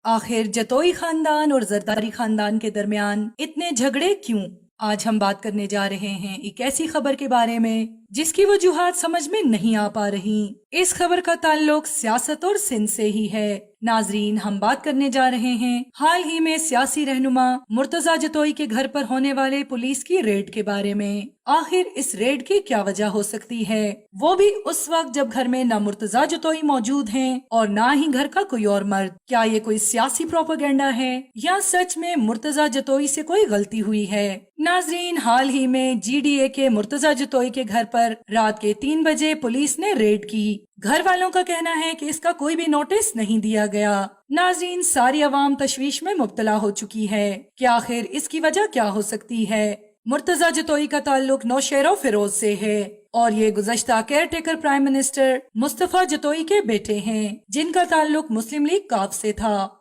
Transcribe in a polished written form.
आखिर जतोई खानदान और जरदारी खानदान के दरमियान इतने झगड़े क्यों? आज हम बात करने जा रहे हैं एक ऐसी खबर के बारे में जिसकी वजूहात समझ में नहीं आ पा रही। इस खबर का ताल्लुक सियासत और सिंध से ही है। नाजरीन, हम बात करने जा रहे हैं हाल ही में सियासी रहनुमा मुर्तजा जतोई के घर पर होने वाले पुलिस की रेड के बारे में। आखिर इस रेड की क्या वजह हो सकती है, वो भी उस वक्त जब घर में ना मुर्तजा जतोई मौजूद हैं और ना ही घर का कोई और मर्द। क्या ये कोई सियासी प्रोपेगेंडा है या सच में मुर्तजा जतोई से कोई गलती हुई है? नाजरीन, हाल ही में जीडीए के मुर्तजा जतोई के घर पर रात के 3 बजे पुलिस ने रेड की। घर वालों का कहना है कि इसका कोई भी नोटिस नहीं दिया गया। नाजरीन, सारी आवाम तशवीश में मुब्तला हो चुकी है कि आखिर इसकी वजह क्या हो सकती है। मुर्तजा जतोई का ताल्लुक नौशेरो फिरोज से है और ये गुज़श्ता caretaker prime minister Mustafa Jatoi के बेटे हैं, जिनका ताल्लुक मुस्लिम लीग काफ से था।